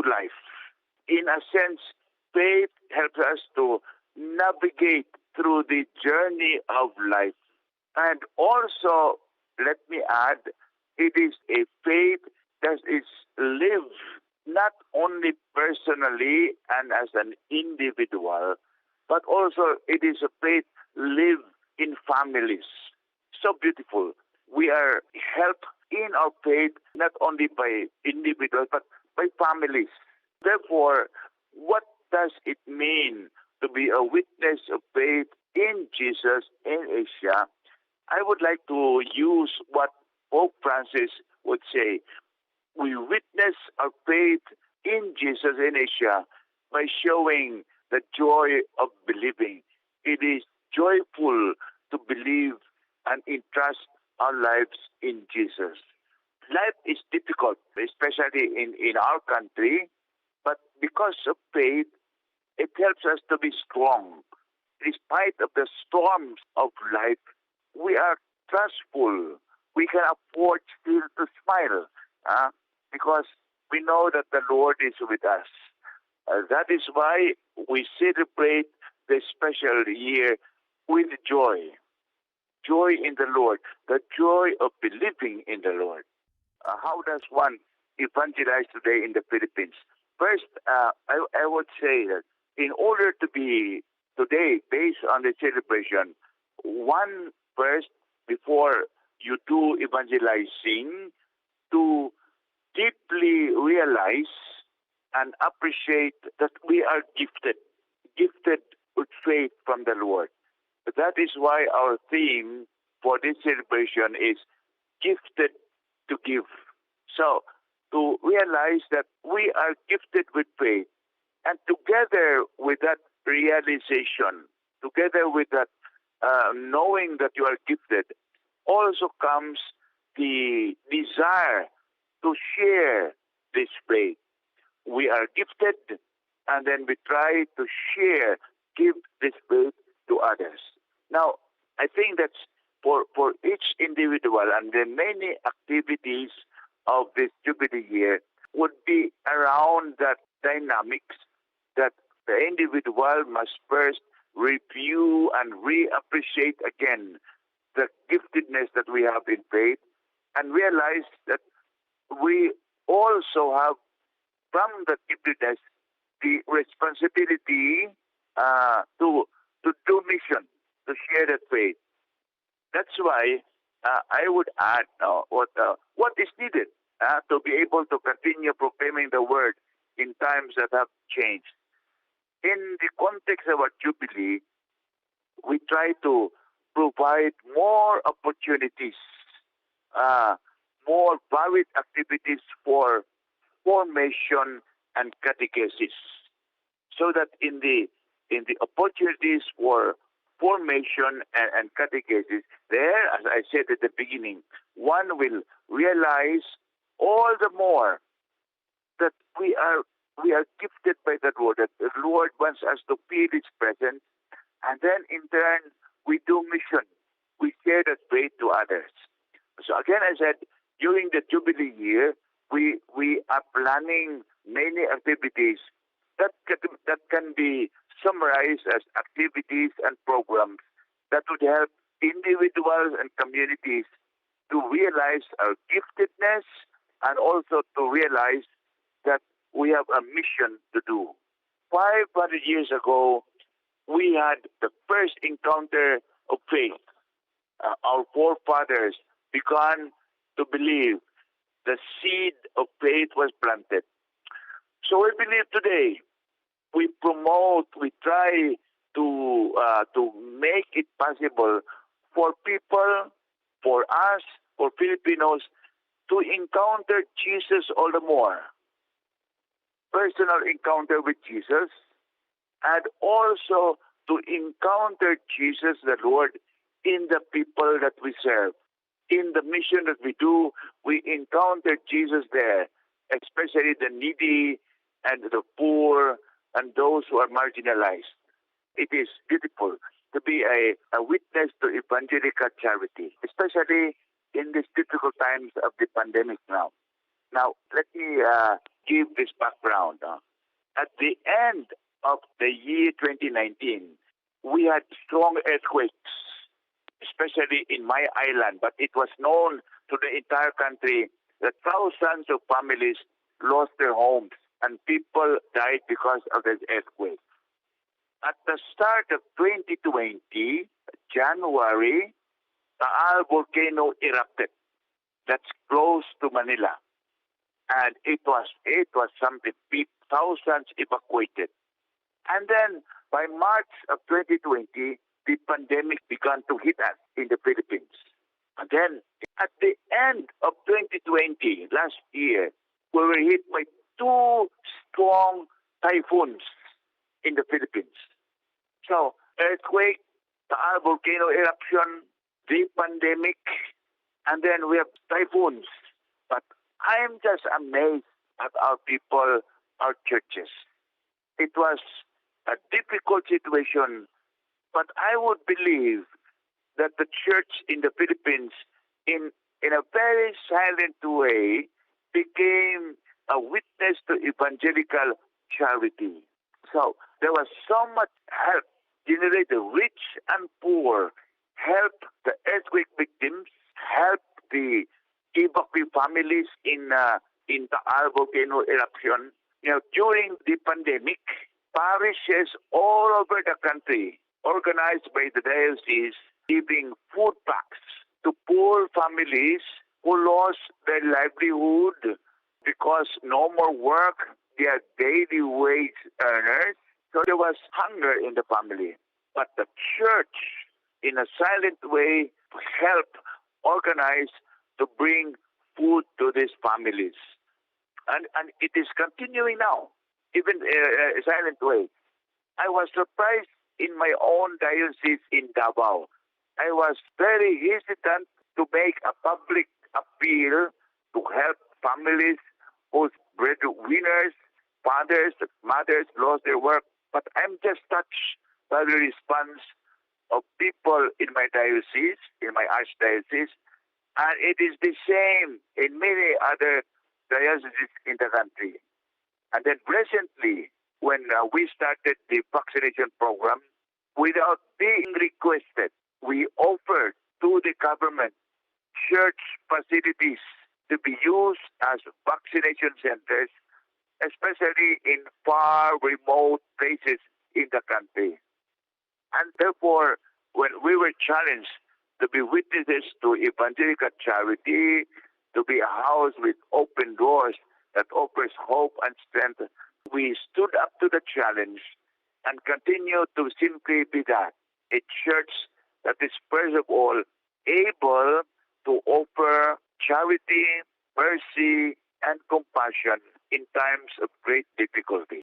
life. In a sense, faith helps us to navigate through the journey of life. And also, let me add, it is a faith that is lived not only personally and as an individual, but also it is a faith lived in families. So beautiful. We are helped in our faith not only by individuals, but by families. Therefore, what does it mean to be a witness of faith in Jesus in Asia? I would like to use what Pope Francis would say. We witness our faith in Jesus in Asia by showing the joy of believing. It is joyful to believe and entrust our lives in Jesus. Life is difficult, especially in our country, but because of faith, it helps us to be strong. In spite of the storms of life, we are trustful. We can afford still to smile because we know that the Lord is with us. That is why we celebrate this special year with joy. Joy in the Lord, the joy of believing in the Lord. How does one evangelize today in the Philippines? First, I would say that in order to be today based on the celebration, one first, before you do evangelizing, to deeply realize and appreciate that we are gifted with faith from the Lord. That is why our theme for this celebration is gifted to give. So, to realize that we are gifted with faith, and together with that realization, together with that knowing that you are gifted, also comes the desire to share this faith. We are gifted, and then we try to give this faith to others. Now, I think that's for each individual, and the many activities of this Jubilee year would be around that dynamics that the individual must first review and reappreciate again the giftedness that we have in faith, and realize that we also have from the giftedness the responsibility to do mission, to share that faith. That's why I would add what is needed to be able to continue proclaiming the word in times that have changed. In the context of our Jubilee, we try to provide more opportunities, more varied activities for formation and catechesis, so that in the opportunities for formation and catechesis, there, as I said at the beginning, one will realize all the more that we are gifted by the Lord, that the Lord wants us to feel His presence, and then in turn we do mission. We share that faith to others. So again, I said, during the Jubilee year, we are planning many activities that can be summarized as activities and programs that would help individuals and communities to realize our giftedness and also to realize that we have a mission to do. 500 years ago, we had the first encounter of faith. Our forefathers began to believe. The seed of faith was planted. So we believe today. We promote, we try to make it possible for people, for us, for Filipinos to encounter Jesus all the more. Personal encounter with Jesus, and also to encounter Jesus the Lord in the people that we serve. In the mission that we do, we encounter Jesus there, especially the needy and the poor and those who are marginalized. It is beautiful to be a witness to evangelical charity, especially in these difficult times of the pandemic now. Now, let me give this background. At the end of the year 2019, we had strong earthquakes, especially in my island, but it was known to the entire country that thousands of families lost their homes and people died because of this earthquake. At the start of 2020, January, Taal volcano erupted. That's close to Manila. And it was something. Thousands evacuated. And then by March of 2020, the pandemic began to hit us in the Philippines. And then at the end of 2020, last year, we were hit by two strong typhoons in the Philippines. So, earthquake, Taal volcano eruption, the pandemic, and then we have typhoons. But I'm just amazed at our people, our churches. It was a difficult situation, but I would believe that the church in the Philippines, in a very silent way, became a witness to evangelical charity. So there was so much help, generate the rich and poor, help the earthquake victims, help the evacuee families in the volcano eruption. During the pandemic, parishes all over the country, organized by the diocese, giving food packs to poor families who lost their livelihood because no more work. They are daily wage earners. So there was hunger in the family. But the church, in a silent way, helped organize to bring food to these families. And it is continuing now, even in a silent way. I was surprised in my own diocese in Davao. I was very hesitant to make a public appeal to help families whose breadwinners, fathers, mothers lost their work. But I'm just touched by the response of people in my diocese, in my archdiocese, and it is the same in many other dioceses in the country. And then presently, when we started the vaccination program, without being requested, we offered to the government church facilities to be used as vaccination centers, especially in far remote places in the country. And therefore, when we were challenged to be witnesses to evangelical charity, to be a house with open doors that offers hope and strength, we stood up to the challenge and continue to simply be that, a church that is first of all able to offer charity, mercy, and compassion in times of great difficulty.